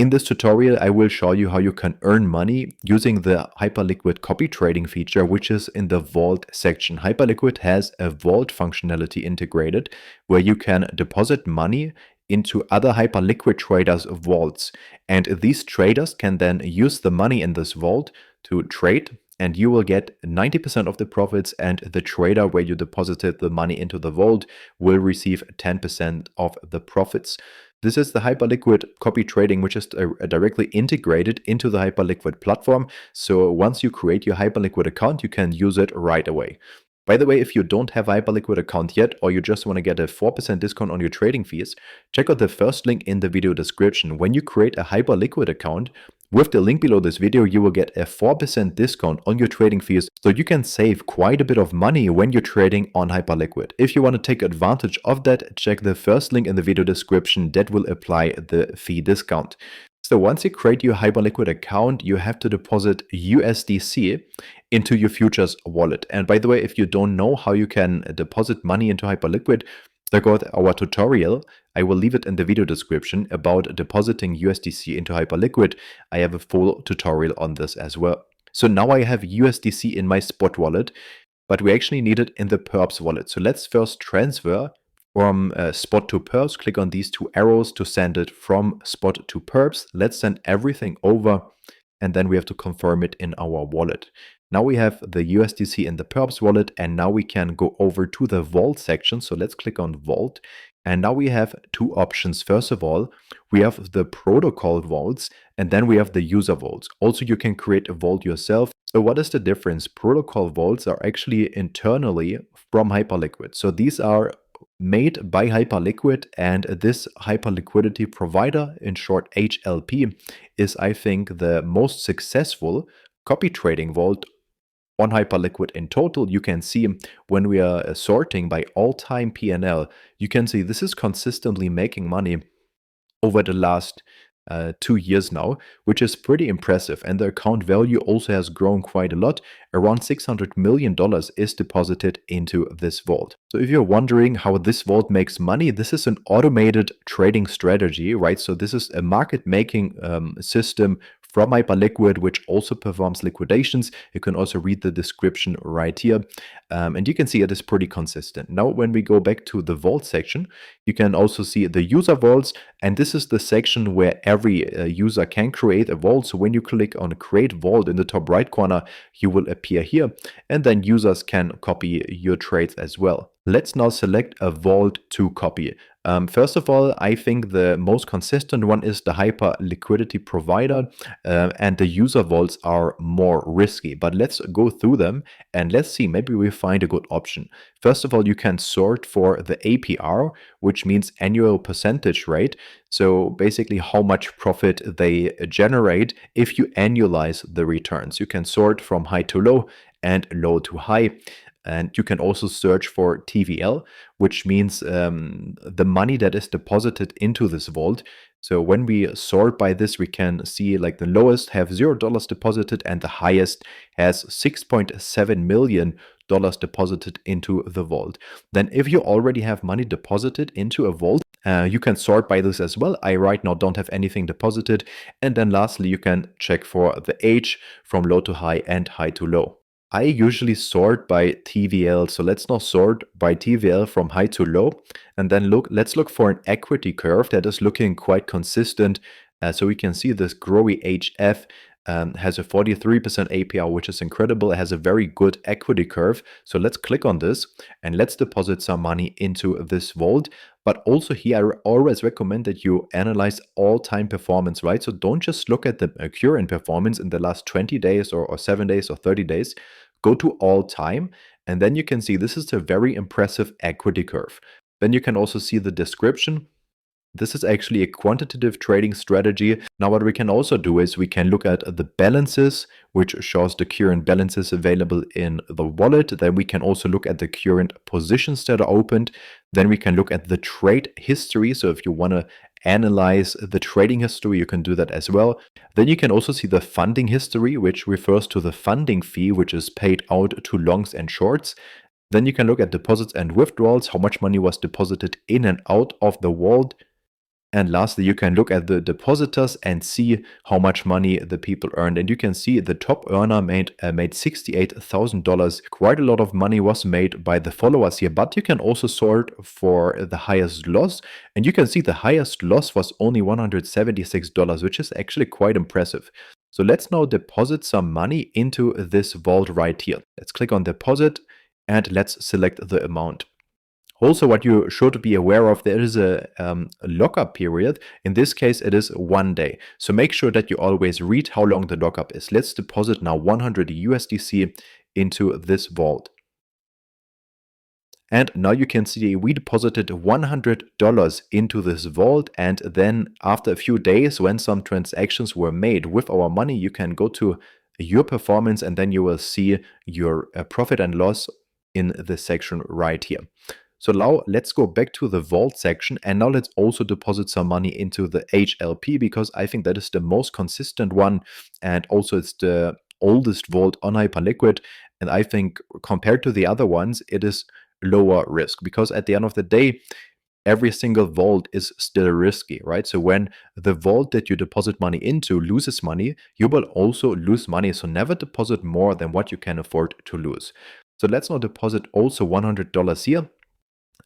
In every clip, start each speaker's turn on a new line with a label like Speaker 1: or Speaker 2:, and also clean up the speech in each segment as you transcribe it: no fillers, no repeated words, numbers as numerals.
Speaker 1: In this tutorial, I will show you how you can earn money using the Hyperliquid copy trading feature, which is in the Vault section. Hyperliquid has a Vault functionality integrated where you can deposit money into other Hyperliquid traders' vaults. And these traders can then use the money in this vault to trade, and you will get 90% of the profits, and the trader where you deposited the money into the vault will receive 10% of the profits. This is the Hyperliquid copy trading, which is directly integrated into the Hyperliquid platform. So once you create your Hyperliquid account, you can use it right away. By the way, if you don't have a Hyperliquid account yet, or you just want to get a 4% discount on your trading fees, check out the first link in the video description. When you create a Hyperliquid account, with the link below this video, you will get a 4% discount on your trading fees, so you can save quite a bit of money when you're trading on Hyperliquid. If you want to take advantage of that, check the first link in the video description. That will apply the fee discount. So once you create your Hyperliquid account, you have to deposit USDC into your futures wallet. And by the way, if you don't know how you can deposit money into Hyperliquid, check out our tutorial. I will leave it in the video description about depositing USDC into Hyperliquid. I have a full tutorial on this as well. So now I have USDC in my spot wallet, but we actually need it in the Perps wallet. So let's first transfer from spot to Perps. Click on these two arrows to send it from spot to Perps. Let's send everything over, and then we have to confirm it in our wallet. Now we have the USDC in the Perps wallet, and now we can go over to the Vault section. So let's click on Vault. And now we have two options. First of all, we have the protocol vaults, and then we have the user vaults. Also, you can create a vault yourself. So what is the difference? Protocol vaults are actually internally from Hyperliquid. So these are made by Hyperliquid, and this Hyperliquidity provider, in short HLP, is, I think, the most successful copy trading vault on Hyperliquid in total. You can see when we are sorting by all-time P&L, you can see this is consistently making money over the last 2 years now, which is pretty impressive. And the account value also has grown quite a lot. Around $600 million is deposited into this vault. So if you're wondering how this vault makes money, this is an automated trading strategy, right? So this is a market making system from Hyperliquid, which also performs liquidations. You can also read the description right here. And you can see it is pretty consistent. Now, when we go back to the vault section, you can also see the user vaults. And this is the section where every user can create a vault. So when you click on create vault in the top right corner, you will appear here. And then users can copy your trades as well. Let's now select a vault to copy. First of all, I think the most consistent one is the Hyperliquidity provider, and the user vaults are more risky. But let's go through them and let's see, maybe we find a good option. First of all, you can sort for the APR, which means annual percentage rate. So basically how much profit they generate if you annualize the returns. You can sort from high to low and low to high. And you can also search for TVL, which means the money that is deposited into this vault. So when we sort by this, we can see like the lowest have $0 deposited and the highest has $6.7 million deposited into the vault. Then if you already have money deposited into a vault, you can sort by this as well. I right now don't have anything deposited. And then lastly, you can check for the age from low to high and high to low. I usually sort by TVL, so let's now sort by TVL from high to low, and then let's look for an equity curve that is looking quite consistent. So we can see this Growy HF has a 43% APR, which is incredible. It has a very good equity curve. So let's click on this and let's deposit some money into this vault. But also here, I always recommend that you analyze all-time performance, right? So don't just look at the current performance in the last 20 days or 7 days or 30 days. Go to all time, and then you can see this is a very impressive equity curve. Then you can also see the description. This is actually a quantitative trading strategy. Now what we can also do is we can look at the balances, which shows the current balances available in the wallet. Then we can also look at the current positions that are opened. Then we can look at the trade history. So if you want to analyze the trading history, you can do that as well. Then you can also see the funding history, which refers to the funding fee, which is paid out to longs and shorts. Then you can look at deposits and withdrawals, how much money was deposited in and out of the vault. And lastly, you can look at the depositors and see how much money the people earned. And you can see the top earner made $68,000. Quite a lot of money was made by the followers here, but you can also sort for the highest loss. And you can see the highest loss was only $176, which is actually quite impressive. So let's now deposit some money into this vault right here. Let's click on deposit and let's select the amount. Also, what you should be aware of, there is a lockup period. In this case, it is 1 day. So make sure that you always read how long the lockup is. Let's deposit now 100 USDC into this vault. And now you can see we deposited $100 into this vault. And then after a few days, when some transactions were made with our money, you can go to your performance and then you will see your profit and loss in this section right here. So now let's go back to the vault section, and now let's also deposit some money into the HLP, because I think that is the most consistent one, and also it's the oldest vault on Hyperliquid. And I think compared to the other ones, it is lower risk, because at the end of the day, every single vault is still risky, right? So when the vault that you deposit money into loses money, you will also lose money. So never deposit more than what you can afford to lose. So let's now deposit also $100 here.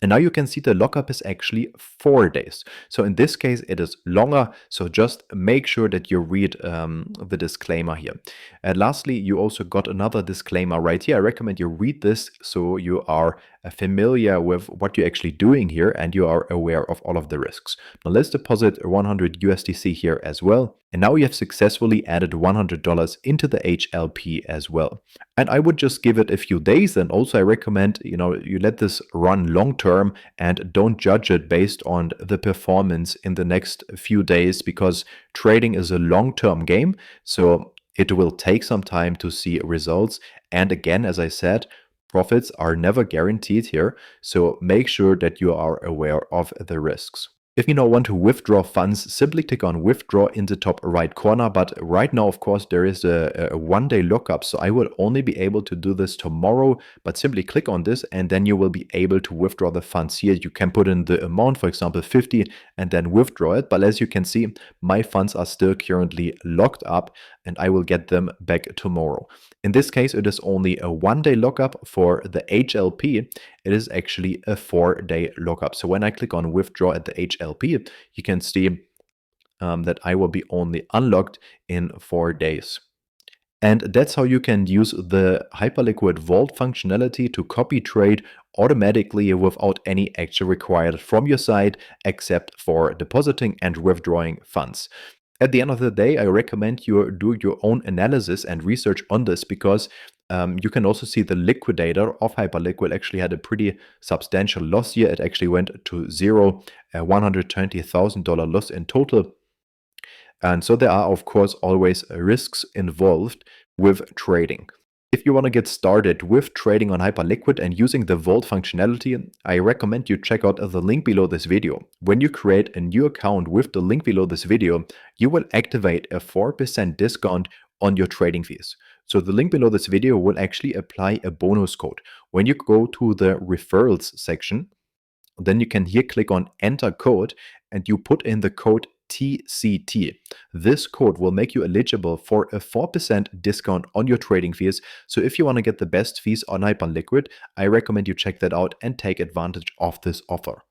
Speaker 1: And now you can see the lockup is actually 4 days. So in this case, it is longer. So just make sure that you read the disclaimer here. And lastly, you also got another disclaimer right here. I recommend you read this so you are familiar with what you're actually doing here and you are aware of all of the risks. Now let's deposit 100 USDC here as well. And now we have successfully added $100 into the HLP as well. And I would just give it a few days. And also I recommend, you let this run long term and don't judge it based on the performance in the next few days, because trading is a long-term game. So it will take some time to see results. And again, as I said, profits are never guaranteed here. So make sure that you are aware of the risks. If you now want to withdraw funds, simply click on withdraw in the top right corner. But right now, of course, there is a 1 day lockup. So I will only be able to do this tomorrow, but simply click on this and then you will be able to withdraw the funds here. You can put in the amount, for example, 50, and then withdraw it. But as you can see, my funds are still currently locked up and I will get them back tomorrow. In this case, it is only a 1 day lockup. For the HLP, it is actually a 4 day lockup. So when I click on withdraw at the HLP, you can see that I will be only unlocked in 4 days. And that's how you can use the Hyperliquid Vault functionality to copy trade automatically without any action required from your side, except for depositing and withdrawing funds. At the end of the day, I recommend you do your own analysis and research on this, because you can also see the liquidator of Hyperliquid actually had a pretty substantial loss here. It actually went to zero, $120,000 loss in total. And so there are, of course, always risks involved with trading. If you want to get started with trading on Hyperliquid and using the Vault functionality, I recommend you check out the link below this video. When you create a new account with the link below this video, you will activate a 4% discount on your trading fees. So the link below this video will actually apply a bonus code. When you go to the referrals section, then you can here click on enter code and you put in the code TCT. This code will make you eligible for a 4% discount on your trading fees. So if you want to get the best fees on Hyperliquid, I recommend you check that out and take advantage of this offer.